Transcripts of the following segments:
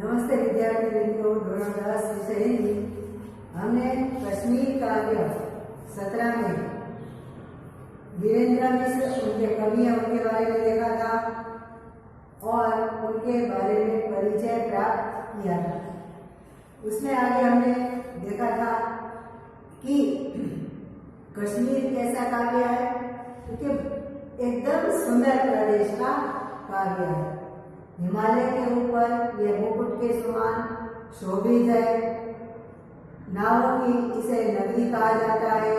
नमस्ते विद्यार्थी मित्रों, धोरण 10 विषय हिंदी। हमने कश्मीर काव्य 17 में वीरेंद्र मिश्र उनके कवियों के बारे में देखा था और उनके बारे में परिचय प्राप्त किया था। उसमें आगे हमने देखा था कि कश्मीर कैसा काव्य है, क्योंकि एकदम सुंदर प्रदेश का काव्य है। हिमालय के ऊपर यह मुकुट के समान शोभित है। नावों की इसे नगरी कहा जाता है,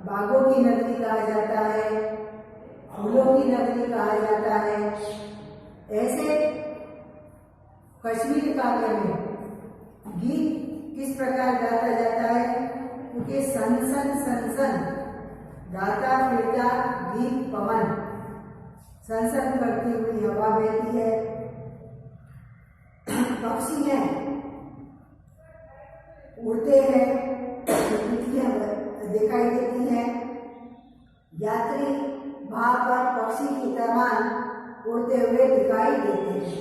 बागों की नगरी कहा जाता है, फूलों की नगरी कहा जाता है। ऐसे कश्मीर काव्य में गीत किस प्रकार गाता जाता है, क्योंकि सन सन सन सन गाता फिरता गीत पवन, संसन करती हुई हवा बहती है। पक्षी हैं, उड़ते हैं, तितलियां दिखाई देती हैं। यात्री वहां पर पक्षी की तरह उड़ते हुए दिखाई देते हैं।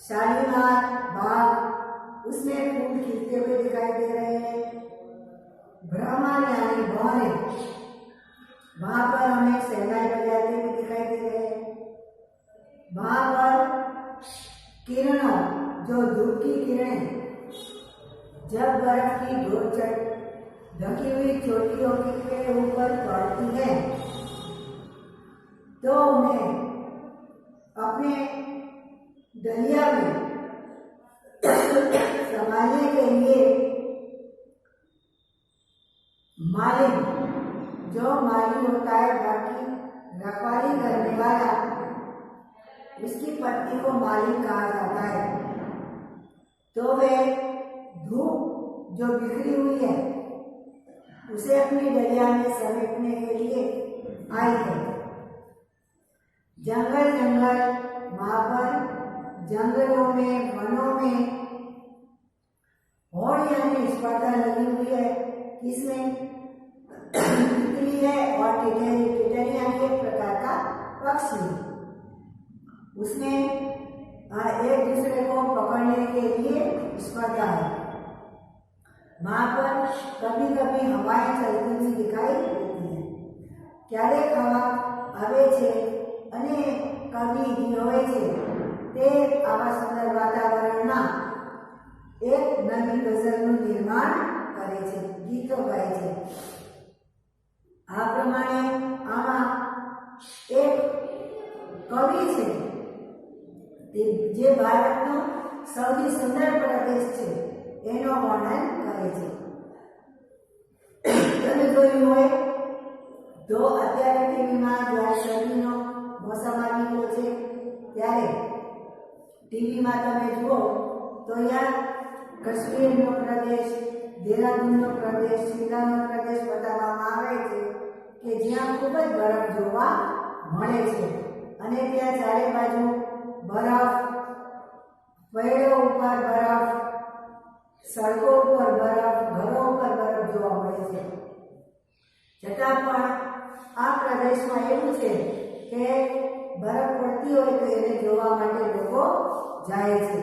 शालीमार बाग, उसमें फूल खिलते हुए दिखाई दे रहे हैं। भ्रमर यानी बौने, वहां पर हमें शहनाई बजाते हुए दिखाई दे रहे हैं। वहां पर किरणों, जो धूप की किरणें जब बर्फ की ढकी हुई चोटियों के ऊपर पड़ती हैं, तो उन्हें अपने डलिया में संभालने के लिए मालिक, जो माली होता है, बाकी रखवाली करने वाला, उसकी पत्नी को मालिक कहा जाता है। तो वे धूप जो बिखरी हुई है उसे अपनी डलिया में समेटने के लिए आई है। जंगल जंगल, वहां पर जंगलों में, वनों में और यानी स्पर्धा लगी हुई है। किसमें? तितली है और टिटरी। टिटरी यानी एक प्रकार का पक्षी, उसमें एक दूसरे को पकड़ने के लिए स्पर्धा है। वहां पर कभी कभी हवाएं चलती हुई दिखाई देती हैं। क्यारेक हवा આવે છે અને કવિ જે હોય છે તે આવા સુંદર વાતાવરણમાં એક નવી ગઝલનું નિર્માણ કરે છે, ગીતો ગાય છે। આ પ્રમાણે આમાં એક કવિ છે, જે ભારતનો સૌથી સુંદર પ્રદેશ છે એનો વર્ણન કરે છે। તમે જોયું હોય તો અત્યારે ટીવીમાં જ્યારે શરદીનો મોસમ આવી ગયો છે ત્યારે ટીવીમાં તમે જુઓ તો ત્યાં કશ્મીરનો પ્રદેશ, દેહરાદૂનનો પ્રદેશ, શિમલાનો પ્રદેશ બતાવવામાં આવે છે કે જ્યાં ખૂબ જ બરફ જોવા મળે છે અને ત્યાં ચારે બાજુ બરફ, પેડો ઉપર બરફ, સડકો ઉપર બરફ, ઘરો ઉપર બરફ જોવા મળે છે। છતાં પણ આ પ્રદેશમાં એવું છે કે બરફ પડતી હોય તો એને જોવા માટે લોકો જાય છે।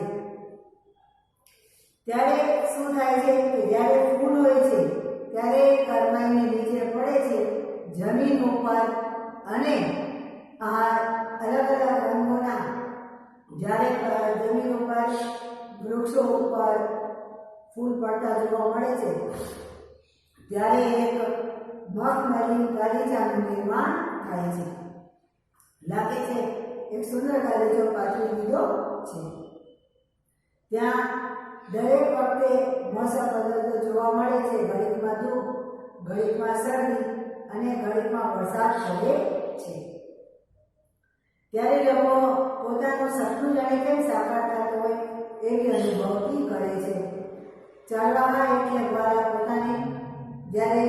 ત્યારે શું થાય છે કે જ્યારે ફૂલ હોય છે ત્યારે કરમાઈને નીચે પડે છે જમીન ઉપર, અને આ અલગ અલગ રંગોના જ્યારે જમીન ઉપર, વૃક્ષો ઉપર ફૂલ પડતા જોવા મળે છે ત્યારે એક મખમલી ગાલીચાનું નિર્માણ થાય છે। લાગે છે એક સુંદર ગાલીચો પાછળ લીધો છે। ત્યાં દરેક વખતે મોસમ બદલતો જોવા મળે છે। ઘડીકમાં ધૂપ, ઘડીકમાં શરદી અને ઘડીકમાં વરસાદ પડે છે। ત્યારે લોકો પોતાનું સપનું જાણે કેમ સાકાર થતું હોય એવી અનુભૂતિ કરે છે। ચાલવામાં એટલે દ્વારા પોતાને જ્યારે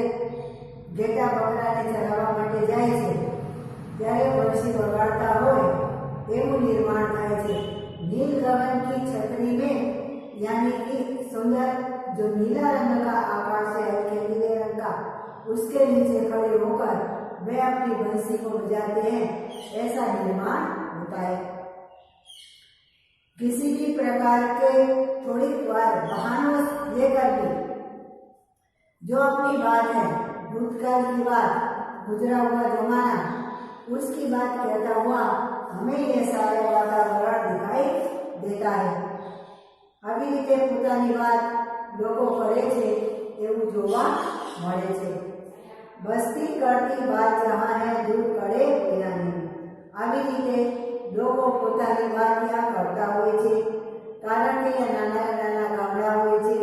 ઘેટા બકરાને ચરાવવા માટે જાય છે ત્યારે પક્ષી વગાડતા હોય એવું નિર્માણ થાય છે। नील गगन की छतरी में, यानी कि सुंदर जो नीला रंग का आकाश है हल्के नीले रंग का, उसके नीचे खड़े होकर वे अपनी बंसी को बजाते हैं, ऐसा निर्माण होता है। किसी भी प्रकार के थोड़ी बार बहानों देकर भी जो अपनी बात है, भूतकाल की बात, गुजरा हुआ जमाना, उसकी बात कहता हुआ हमें ये सारे वातावरण दिखाई देता है। આવી રીતે પોતાની વાત લોકો કરે છે એવું જોવા મળે છે। બસ્તી કરતી વાત જहाँ है दूर करे बिना नहीं। આવી રીતે લોકો પોતાની વાત ત્યાં કરતા હોય છે, કારણ કે નાના નાના ગામડા હોય છે,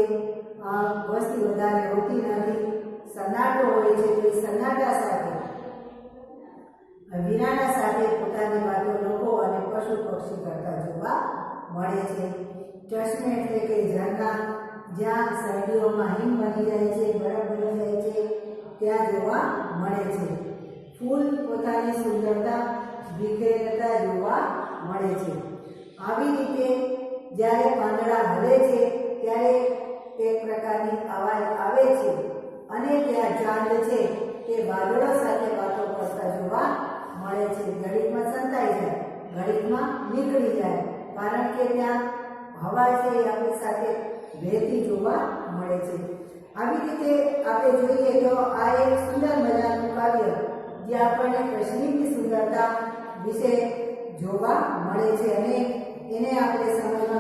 વસ્તી વધારે હોતી નથી, સન્નાટો હોય છે, તો સન્નાટા સાથે વિરાના સાથે પોતાની વાતો લોકો અને પશુ પક્ષી કરતા જોવા મળે છે। ચશ્મે એટલે કે ઝરણા, જ્યાં શરદીઓમાં હિમ બની જાય છે, બરફ બની જાય છે, ત્યાં જોવા મળે છે। ફૂલ પોતાની સુંદરતા વિખેરતા જોવા મળે છે। આવી રીતે જ્યારે પાંદડા હલે છે ત્યારે એક પ્રકારની અવાજ આવે છે અને ત્યાં ચાંદ છે તે વાદળો સાથે વાતો કરતા જોવા મળે છે। ઘડીકમાં સંતાઈ જાય, ઘડીકમાં નીકળી જાય, કારણ કે ત્યાં હવા છે એ આપણી સાથે વહેતી જોવા મળે છે। આવી રીતે આપણે જોઈએ તો આ એક સુંદર મજાનું કાવ્ય જે આપણને કાશ્મીરની સુંદરતા વિશે જોવા મળે છે અને એને આપણે સમજવા